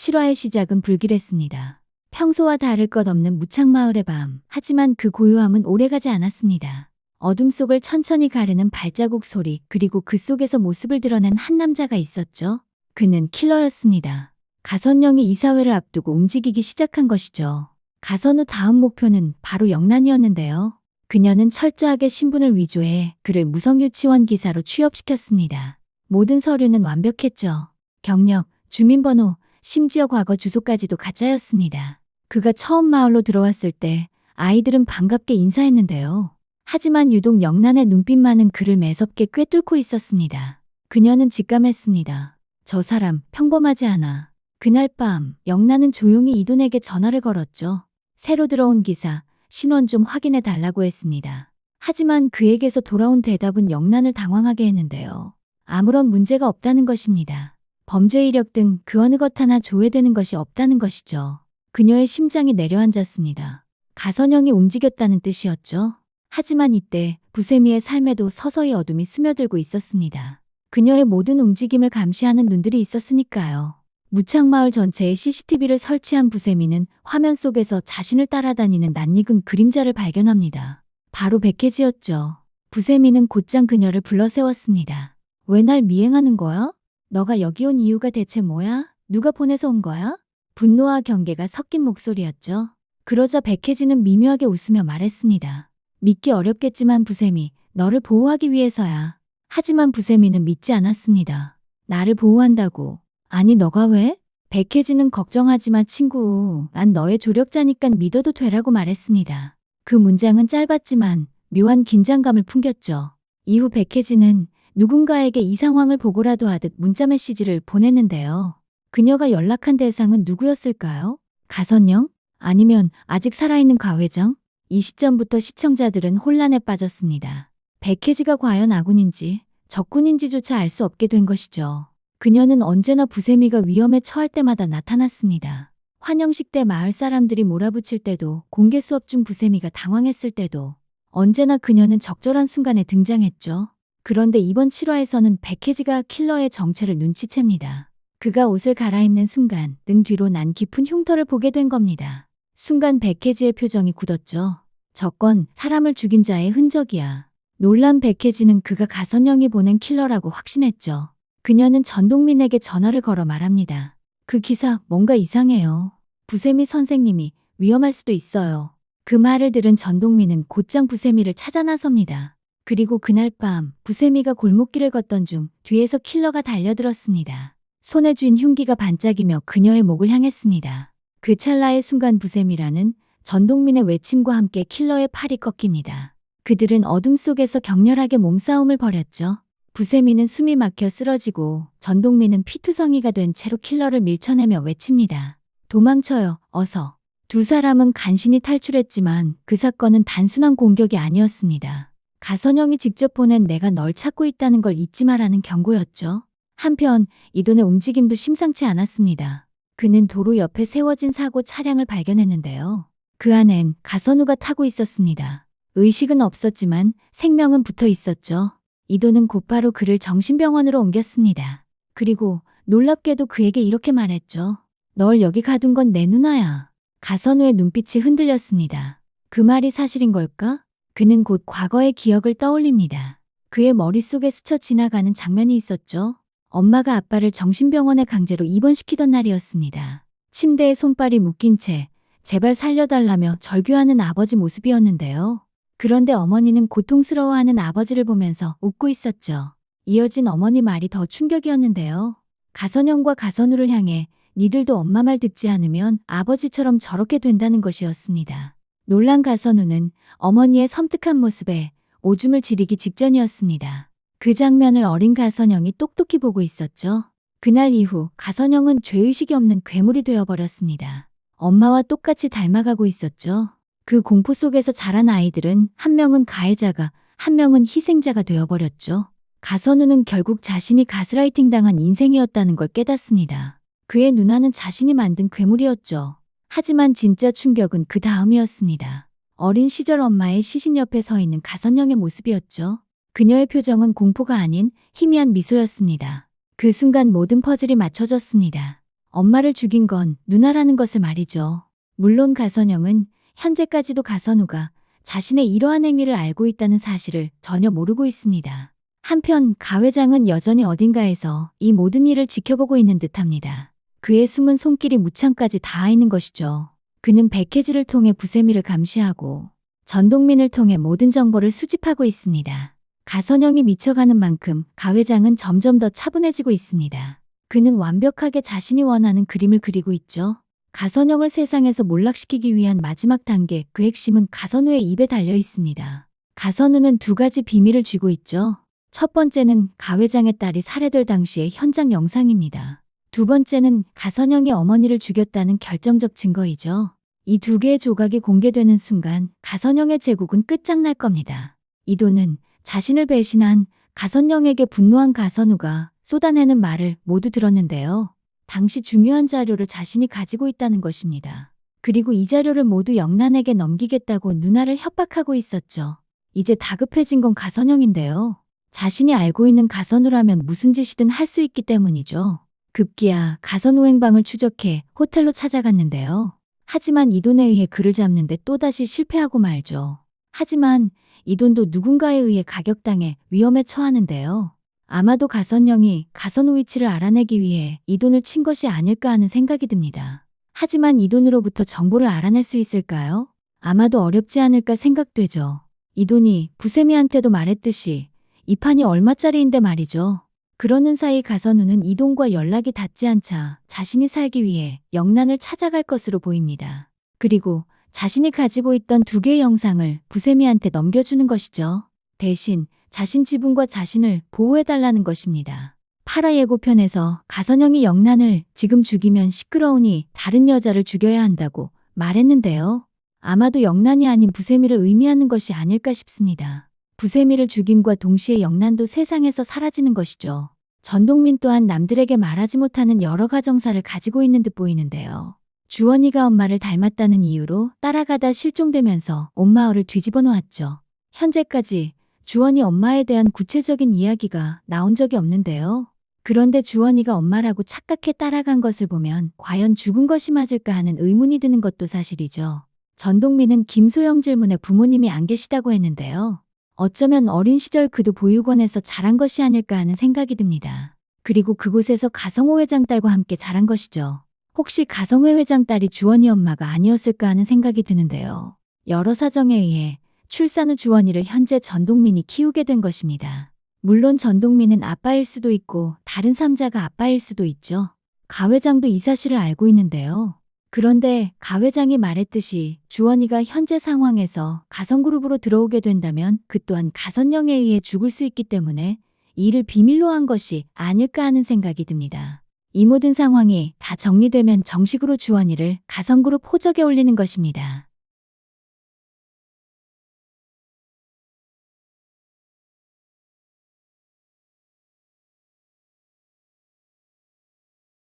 7화의 시작은 불길했습니다. 평소와 다를 것 없는 무창마을의 밤. 하지만 그 고요함은 오래가지 않았습니다. 어둠 속을 천천히 가르는 발자국 소리, 그리고 그 속에서 모습을 드러낸 한 남자가 있었죠. 그는 킬러였습니다. 가선영이 이사회를 앞두고 움직이기 시작한 것이죠. 가선 후 다음 목표는 바로 영란이었는데요. 그녀는 철저하게 신분을 위조해 그를 무성유치원 기사로 취업시켰습니다. 모든 서류는 완벽했죠. 경력, 주민번호, 심지어 과거 주소까지도 가짜였습니다. 그가 처음 마을로 들어왔을 때 아이들은 반갑게 인사했는데요. 하지만 유독 영란의 눈빛만은 그를 매섭게 꿰뚫고 있었습니다. 그녀는 직감했습니다. 저 사람 평범하지 않아. 그날 밤 영란은 조용히 이돈에게 전화를 걸었죠. 새로 들어온 기사, 신원 좀 확인해 달라고 했습니다. 하지만 그에게서 돌아온 대답은 영란을 당황하게 했는데요. 아무런 문제가 없다는 것입니다. 범죄 이력 등 그 어느 것 하나 조회되는 것이 없다는 것이죠. 그녀의 심장이 내려앉았습니다. 가선영이 움직였다는 뜻이었죠. 하지만 이때 부세미의 삶에도 서서히 어둠이 스며들고 있었습니다. 그녀의 모든 움직임을 감시하는 눈들이 있었으니까요. 무창마을 전체에 CCTV를 설치한 부세미는 화면 속에서 자신을 따라다니는 낯익은 그림자를 발견합니다. 바로 백혜지였죠. 부세미는 곧장 그녀를 불러 세웠습니다. 왜 날 미행하는 거야? 너가 여기 온 이유가 대체 뭐야? 누가 보내서 온 거야? 분노와 경계가 섞인 목소리였죠. 그러자 백혜지는 미묘하게 웃으며 말했습니다. 믿기 어렵겠지만 부세미, 너를 보호하기 위해서야. 하지만 부세미는 믿지 않았습니다. 나를 보호한다고. 아니 너가 왜? 백혜지는 걱정하지마 친구. 난 너의 조력자니까 믿어도 되라고 말했습니다. 그 문장은 짧았지만 묘한 긴장감을 풍겼죠. 이후 백혜지는 누군가에게 이 상황을 보고라도 하듯 문자 메시지를 보냈는데요. 그녀가 연락한 대상은 누구였을까요? 가선영? 아니면 아직 살아있는 가 회장? 이 시점부터 시청자들은 혼란에 빠졌습니다. 백혜지가 과연 아군인지 적군인지조차 알 수 없게 된 것이죠. 그녀는 언제나 부세미가 위험에 처할 때마다 나타났습니다. 환영식 때 마을 사람들이 몰아붙일 때도, 공개 수업 중 부세미가 당황했을 때도 언제나 그녀는 적절한 순간에 등장했죠. 그런데 이번 7화에서는 백혜지가 킬러의 정체를 눈치챕니다. 그가 옷을 갈아입는 순간 등 뒤로 난 깊은 흉터를 보게 된 겁니다. 순간 백혜지의 표정이 굳었죠. 저건 사람을 죽인 자의 흔적이야. 놀란 백혜지는 그가 가선영이 보낸 킬러라고 확신했죠. 그녀는 전동민에게 전화를 걸어 말합니다. 그 기사 뭔가 이상해요. 부세미 선생님이 위험할 수도 있어요. 그 말을 들은 전동민은 곧장 부세미를 찾아 나섭니다. 그리고 그날 밤 부세미가 골목길을 걷던 중 뒤에서 킬러가 달려들었습니다. 손에 쥔 흉기가 반짝이며 그녀의 목을 향했습니다. 그 찰나의 순간 부세미라는 전동민의 외침과 함께 킬러의 팔이 꺾입니다. 그들은 어둠 속에서 격렬하게 몸싸움을 벌였죠. 부세미는 숨이 막혀 쓰러지고 전동민은 피투성이가 된 채로 킬러를 밀쳐내며 외칩니다. 도망쳐요, 어서. 두 사람은 간신히 탈출했지만 그 사건은 단순한 공격이 아니었습니다. 가선영이 직접 보낸 내가 널 찾고 있다는 걸 잊지 마라는 경고였죠. 한편 이돈의 움직임도 심상치 않았습니다. 그는 도로 옆에 세워진 사고 차량을 발견했는데요. 그 안엔 가선우가 타고 있었습니다. 의식은 없었지만 생명은 붙어 있었죠. 이돈은 곧바로 그를 정신병원으로 옮겼습니다. 그리고 놀랍게도 그에게 이렇게 말했죠. 널 여기 가둔 건 내 누나야. 가선우의 눈빛이 흔들렸습니다. 그 말이 사실인 걸까? 그는 곧 과거의 기억을 떠올립니다. 그의 머릿속에 스쳐 지나가는 장면이 있었죠. 엄마가 아빠를 정신병원에 강제로 입원시키던 날이었습니다. 침대에 손발이 묶인 채 제발 살려달라며 절규하는 아버지 모습이었는데요. 그런데 어머니는 고통스러워하는 아버지를 보면서 웃고 있었죠. 이어진 어머니 말이 더 충격이었는데요. 가선영과 가선우를 향해 니들도 엄마 말 듣지 않으면 아버지처럼 저렇게 된다는 것이었습니다. 놀란 가선우는 어머니의 섬뜩한 모습에 오줌을 지리기 직전이었습니다. 그 장면을 어린 가선영이 똑똑히 보고 있었죠. 그날 이후 가선영은 죄의식이 없는 괴물이 되어버렸습니다. 엄마와 똑같이 닮아가고 있었죠. 그 공포 속에서 자란 아이들은 한 명은 가해자가, 한 명은 희생자가 되어버렸죠. 가선우는 결국 자신이 가스라이팅 당한 인생이었다는 걸 깨닫습니다. 그의 누나는 자신이 만든 괴물이었죠. 하지만 진짜 충격은 그 다음이었습니다. 어린 시절 엄마의 시신 옆에 서 있는 가선영의 모습이었죠. 그녀의 표정은 공포가 아닌 희미한 미소였습니다. 그 순간 모든 퍼즐이 맞춰졌습니다. 엄마를 죽인 건 누나라는 것을 말이죠. 물론 가선영은 현재까지도 가선우가 자신의 이러한 행위를 알고 있다는 사실을 전혀 모르고 있습니다. 한편 가 회장은 여전히 어딘가에서 이 모든 일을 지켜보고 있는 듯합니다. 그의 숨은 손길이 무창까지 닿아 있는 것이죠. 그는 백혜지를 통해 부세미를 감시하고 전동민을 통해 모든 정보를 수집하고 있습니다. 가선영이 미쳐가는 만큼 가 회장은 점점 더 차분해지고 있습니다. 그는 완벽하게 자신이 원하는 그림을 그리고 있죠. 가선영을 세상에서 몰락시키기 위한 마지막 단계, 그 핵심은 가선우의 입에 달려 있습니다. 가선우는 두 가지 비밀을 쥐고 있죠. 첫 번째는 가 회장의 딸이 살해될 당시의 현장 영상입니다. 두 번째는 가선영이 어머니를 죽였다는 결정적 증거이죠. 이 두 개의 조각이 공개되는 순간 가선영의 제국은 끝장날 겁니다. 이도는 자신을 배신한 가선영에게 분노한 가선우가 쏟아내는 말을 모두 들었는데요. 당시 중요한 자료를 자신이 가지고 있다는 것입니다. 그리고 이 자료를 모두 영란에게 넘기겠다고 누나를 협박하고 있었죠. 이제 다급해진 건 가선영인데요. 자신이 알고 있는 가선우라면 무슨 짓이든 할 수 있기 때문이죠. 급기야 가선우 행방을 추적해 호텔로 찾아갔는데요. 하지만 이돈에 의해 그를 잡는데 또다시 실패하고 말죠. 하지만 이돈도 누군가에 의해 가격당해 위험에 처하는데요. 아마도 가선영이 가선우 위치를 알아내기 위해 이돈을 친 것이 아닐까 하는 생각이 듭니다. 하지만 이돈으로부터 정보를 알아낼 수 있을까요? 아마도 어렵지 않을까 생각되죠. 이돈이 부세미한테도 말했듯이 이 판이 얼마짜리인데 말이죠. 그러는 사이 가선우는 이돈과 연락이 닿지 않자 자신이 살기 위해 영란을 찾아갈 것으로 보입니다. 그리고 자신이 가지고 있던 두 개의 영상을 부세미한테 넘겨주는 것이죠. 대신 자신 지분과 자신을 보호해달라는 것입니다. 8화 예고편에서 가선영이 영란을 지금 죽이면 시끄러우니 다른 여자를 죽여야 한다고 말했는데요. 아마도 영란이 아닌 부세미를 의미하는 것이 아닐까 싶습니다. 부세미를 죽임과 동시에 영란도 세상에서 사라지는 것이죠. 전동민 또한 남들에게 말하지 못하는 여러 가정사를 가지고 있는 듯 보이는데요. 주원이가 엄마를 닮았다는 이유로 따라가다 실종되면서 온 마을을 뒤집어 놓았죠. 현재까지 주원이 엄마에 대한 구체적인 이야기가 나온 적이 없는데요. 그런데 주원이가 엄마라고 착각해 따라간 것을 보면 과연 죽은 것이 맞을까 하는 의문이 드는 것도 사실이죠. 전동민은 김소영 질문에 부모님이 안 계시다고 했는데요. 어쩌면 어린 시절 그도 보육원에서 자란 것이 아닐까 하는 생각이 듭니다. 그리고 그곳에서 가성호 회장 딸과 함께 자란 것이죠. 혹시 가성회 회장 딸이 주원이 엄마가 아니었을까 하는 생각이 드는데요. 여러 사정에 의해 출산 후 주원이를 현재 전동민이 키우게 된 것입니다. 물론 전동민은 아빠일 수도 있고 다른 삼자가 아빠일 수도 있죠. 가 회장도 이 사실을 알고 있는데요. 그런데 가 회장이 말했듯이 주원이가 현재 상황에서 가성그룹으로 들어오게 된다면 그 또한 가선영에 의해 죽을 수 있기 때문에 이를 비밀로 한 것이 아닐까 하는 생각이 듭니다. 이 모든 상황이 다 정리되면 정식으로 주원이를 가성그룹 호적에 올리는 것입니다.